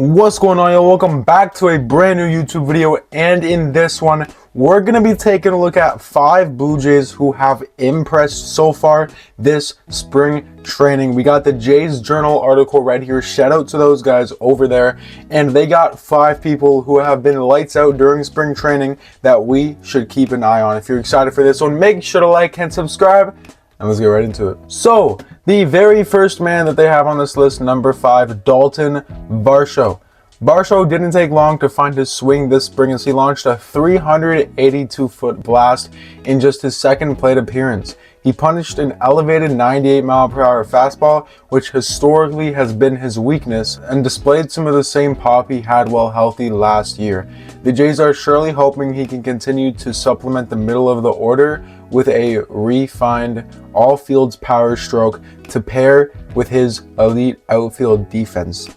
What's going on, y'all? Welcome back to a brand new YouTube video, and in this one we're gonna be taking a look at 5 Blue Jays who have impressed so far this spring training. We got the Jays Journal article right here. Shout out to those guys over there, and they got 5 people who have been lights out during spring training that we should keep an eye on. If you're excited for this one, make sure to like and subscribe, and let's get right into it. So the very first man that they have on this list, number 5, Dalton Varsho. Varsho didn't take long to find his swing this spring as he launched a 382-foot blast in just his second plate appearance. He punished an elevated 98-mile-per-hour fastball, which historically has been his weakness, and displayed some of the same pop he had while healthy last year. The Jays are surely hoping he can continue to supplement the middle of the order with a refined all-fields power stroke to pair with his elite outfield defense.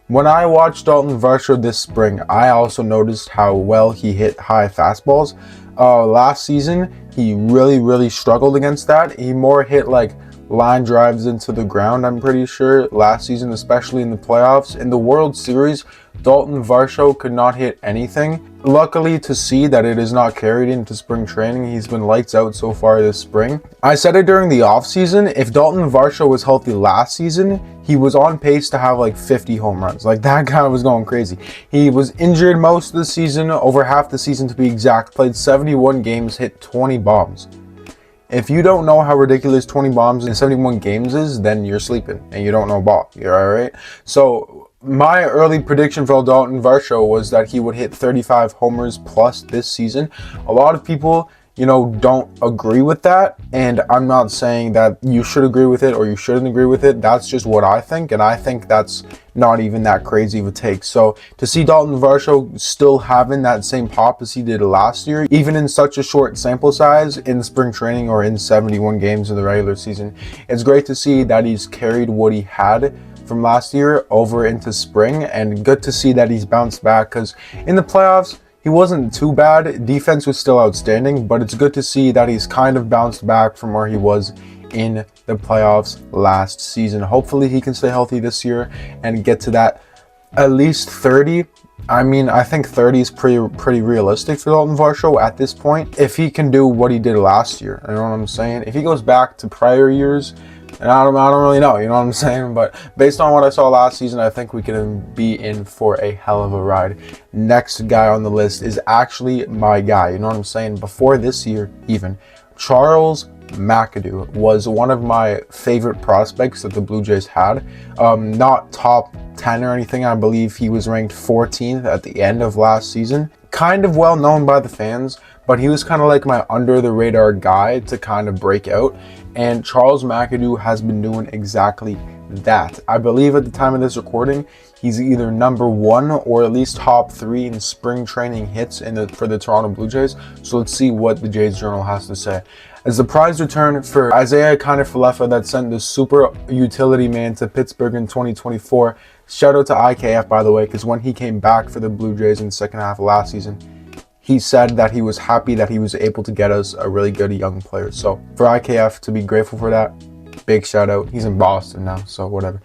When I watched Dalton Varsho this spring, I also noticed how well he hit high fastballs. Last season, he really struggled against that. He more hit like line drives into the ground, I'm pretty sure, last season, especially in the playoffs. In the World Series, Dalton Varsho could not hit anything. Luckily to see that it is not carried into spring training. He's been lights out so far this spring. I said it during the offseason, if Dalton Varsho was healthy last season, he was on pace to have like 50 home runs. Like, that guy was going crazy. He was injured most of the season, over half the season to be exact, played 71 games, hit 20 bombs. If you don't know how ridiculous 20 bombs in 71 games is, then you're sleeping and you don't know ball. You're all right. So my early prediction for Dalton Varsho was that he would hit 35 homers plus this season. A lot of people, don't agree with that, and I'm not saying that you should agree with it or you shouldn't agree with it. That's just what I think, and I think that's not even that crazy of a take. So to see Dalton Varsho still having that same pop as he did last year, even in such a short sample size in spring training or in 71 games in the regular season, it's great to see that he's carried what he had from last year over into spring, and good to see that he's bounced back, because in the playoffs he wasn't too bad. Defense was still outstanding, but it's good to see that he's kind of bounced back from where he was in the playoffs last season. Hopefully he can stay healthy this year and get to that at least 30. I mean, I think 30 is pretty realistic for Dalton Varsho at this point, if he can do what he did last year. You know what I'm saying? If he goes back to prior years, and I don't really know, you know what I'm saying? But based on what I saw last season, I think we can be in for a hell of a ride. Next guy on the list is actually my guy, you know what I'm saying? Before this year even, Charles McAdoo was one of my favorite prospects that the Blue Jays had. Not top 10 or anything. I believe he was ranked 14th at the end of last season. Kind of well known by the fans, but he was kind of like my under the radar guy to kind of break out. And Charles McAdoo has been doing exactly that. I believe at the time of this recording, he's either number 1 or at least top 3 in spring training hits for the Toronto Blue Jays. So let's see what the Jays Journal has to say. As the prize return for Isiah Kiner-Falefa that sent the super utility man to Pittsburgh in 2024. Shout out to IKF, by the way, because when he came back for the Blue Jays in the second half of last season, he said that he was happy that he was able to get us a really good young player. So for IKF to be grateful for that, big shout out. He's in Boston now, so whatever.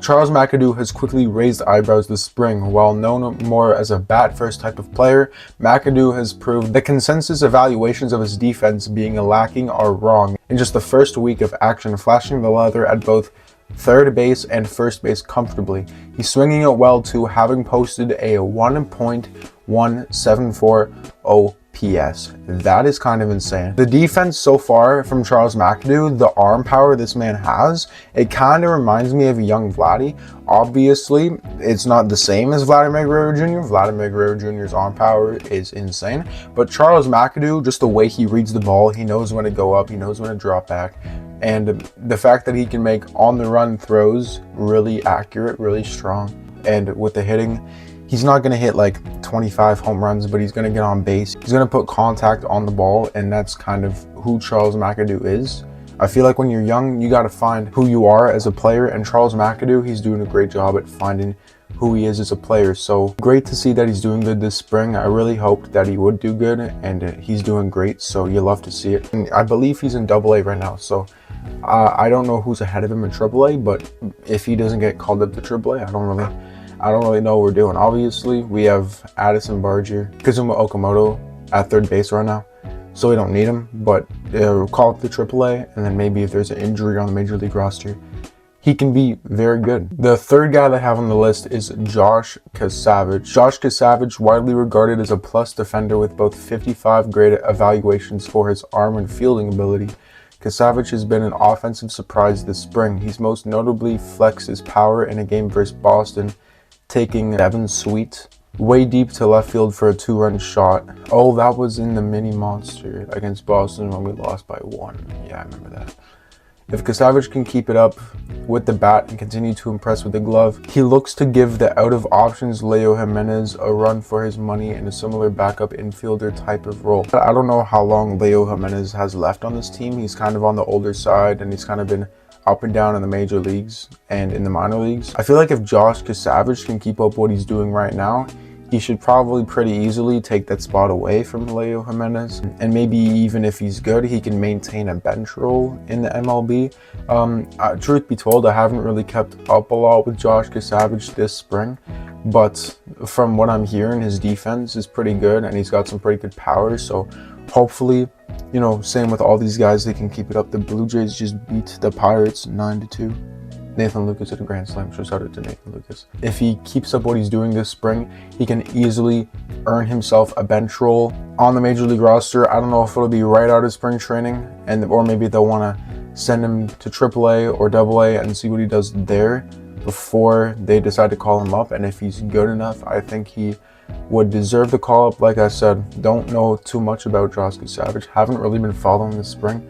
Charles McAdoo has quickly raised eyebrows this spring. While known more as a bat-first type of player, McAdoo has proved the consensus evaluations of his defense being lacking are wrong in just the first week of action, flashing the leather at both third base and first base comfortably. He's swinging it well too, having posted a 1.174 OPS. That is kind of insane. The defense so far from Charles McAdoo, the arm power this man has, it kind of reminds me of a young Vladdy. Obviously, it's not the same as Vladimir Guerrero Jr. Vladimir Guerrero Jr.'s arm power is insane, but Charles McAdoo, just the way he reads the ball, he knows when to go up, he knows when to drop back. And the fact that he can make on-the-run throws really accurate, really strong. And with the hitting, he's not going to hit like 25 home runs, but he's going to get on base. He's going to put contact on the ball, and that's kind of who Charles McAdoo is. I feel like when you're young, you got to find who you are as a player, and Charles McAdoo, he's doing a great job at finding who he is as a player. So great to see that he's doing good this spring. I really hoped that he would do good, and he's doing great, so you love to see it. And I believe he's in AA right now, so I don't know who's ahead of him in AAA, but if he doesn't get called up to AAA, I don't really I don't really know what we're doing. Obviously, we have Addison Barger, Kazuma Okamoto at third base right now, so we don't need him, but call up the AAA, and then maybe if there's an injury on the Major League roster, he can be very good. The third guy that I have on the list is Josh Kasavage. Josh Kasavage, widely regarded as a plus defender with both 55 grade evaluations for his arm and fielding ability. Kasavage has been an offensive surprise this spring. He's most notably flexed his power in a game versus Boston, taking Evan Sweet way deep to left field for a 2-run shot. Oh, that was in the mini monster against Boston when we lost by 1. Yeah, I remember that. If Kasavage can keep it up with the bat and continue to impress with the glove, he looks to give the out of options Leo Jimenez a run for his money in a similar backup infielder type of role. I don't know how long Leo Jimenez has left on this team. He's kind of on the older side, and he's kind of been up and down in the major leagues and in the minor leagues. I feel like if Josh Kasavage can keep up what he's doing right now, he should probably pretty easily take that spot away from Leo Jimenez. And maybe even if he's good, he can maintain a bench role in the MLB. Truth be told, I haven't really kept up a lot with Josh Kasavage this spring, but from what I'm hearing, his defense is pretty good and he's got some pretty good power. So hopefully, you know, same with all these guys, they can keep it up. The Blue Jays just beat the Pirates 9-2. Nathan Lucas at a grand slam. So shout out to Nathan Lucas. If he keeps up what he's doing this spring, he can easily earn himself a bench role on the Major League roster. I don't know if it'll be right out of spring training, or maybe they'll want to send him to AAA or AA and see what he does there before they decide to call him up. And if he's good enough, I think he would deserve the call up. Like I said, don't know too much about Josh Kasavage. Haven't really been following this spring,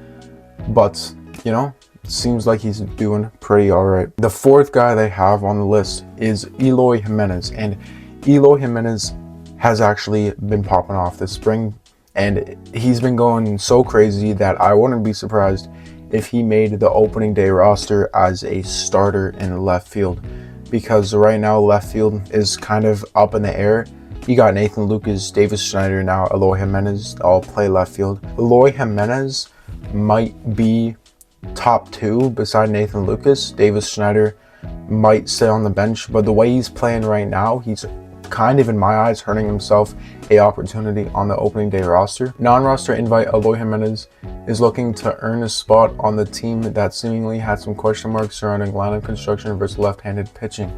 but you know, seems like he's doing pretty all right. The fourth guy they have on the list is Eloy Jimenez, and Eloy Jimenez has actually been popping off this spring, and he's been going so crazy that I wouldn't be surprised if he made the opening day roster as a starter in left field, because right now left field is kind of up in the air. You got Nathan Lucas, Davis Schneider, now Eloy Jimenez all play left field. Eloy Jimenez might be top 2 beside Nathan Lucas. Davis Schneider might stay on the bench, but the way he's playing right now, he's kind of, in my eyes, earning himself a opportunity on the opening day roster. Non-roster invite Eloy Jimenez is looking to earn a spot on the team that seemingly had some question marks surrounding lineup construction versus left-handed pitching.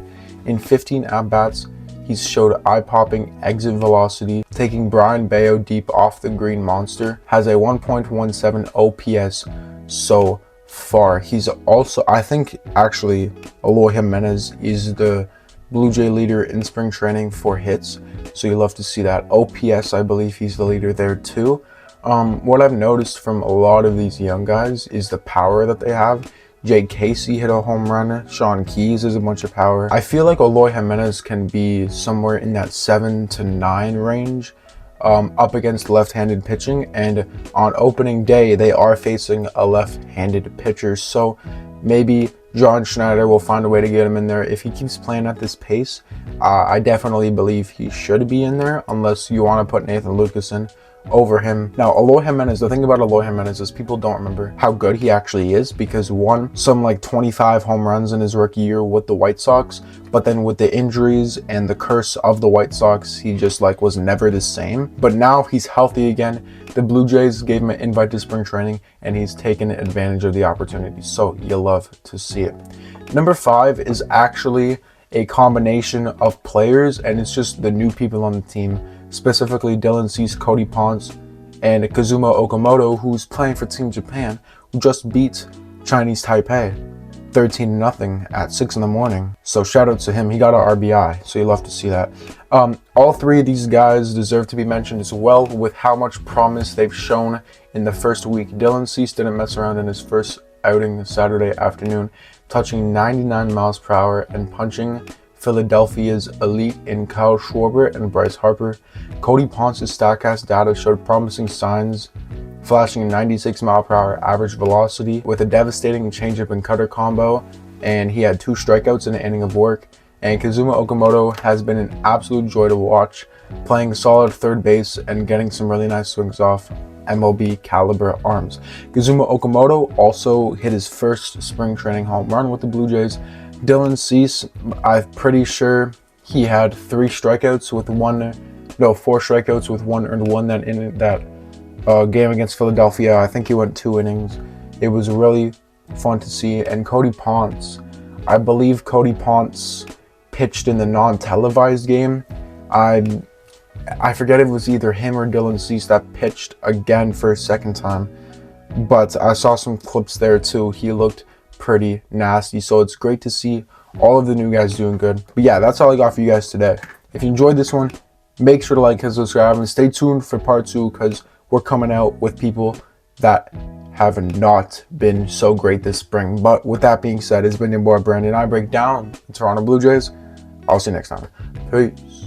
In 15 at-bats, he's showed eye-popping exit velocity, taking Brian Bayo deep off the green monster, has a 1.17 OPS so far. He's also, I think actually, Eloy Jimenez is the Blue Jay leader in spring training for hits, so you love to see that. OPS, I believe he's the leader there too. What I've noticed from a lot of these young guys is the power that they have. Jake Casey hit a home run. Sean Keys has a bunch of power. I feel like Eloy Jimenez can be somewhere in that 7 to 9 range, up against left-handed pitching, and on opening day they are facing a left-handed pitcher, so maybe John Schneider will find a way to get him in there. If he keeps playing at this pace, I definitely believe he should be in there, unless you want to put Nathan Lucas in over him. Now, Eloy Jimenez, the thing about Eloy Jimenez is people don't remember how good he actually is, because some like 25 home runs in his rookie year with the White Sox, but then with the injuries and the curse of the White Sox, he just like was never the same. But now he's healthy again. The Blue Jays gave him an invite to spring training, and he's taken advantage of the opportunity, so you love to see it. Number 5 is actually a combination of players, and it's just the new people on the team, specifically Dylan Cease, Cody Ponce, and Kazuma Okamoto, who's playing for Team Japan, who just beat Chinese Taipei 13-0 at 6 in the morning. So shout out to him. He got an RBI, so you love to see that. All 3 of these guys deserve to be mentioned as well, with how much promise they've shown in the first week. Dylan Cease didn't mess around in his first outing Saturday afternoon, touching 99 miles per hour and punching Philadelphia's elite in Kyle Schwarber and Bryce Harper. Cody Ponce's StatCast data showed promising signs, flashing a 96 mile per hour average velocity with a devastating changeup and cutter combo, and he had 2 strikeouts in an inning of work. And Kazuma Okamoto has been an absolute joy to watch, playing solid third base and getting some really nice swings off MLB caliber arms. Kazuma Okamoto also hit his first spring training home run with the Blue Jays. Dylan Cease, I'm pretty sure He had 4 strikeouts with 1 earned one. That in that game against Philadelphia, I think he went 2 innings. It was really fun to see. And Cody Ponce, I believe Cody Ponce pitched in the non-televised game. I forget if it was either him or Dylan Cease that pitched again for a second time, but I saw some clips there too. He looked pretty nasty, so it's great to see all of the new guys doing good. But yeah, that's all I got for you guys today. If you enjoyed this one, make sure to like and subscribe, and stay tuned for part 2 because we're coming out with people that have not been so great this spring. But with that being said, it's been your boy Brandon. I break down the Toronto Blue Jays. I'll see you next time. Peace.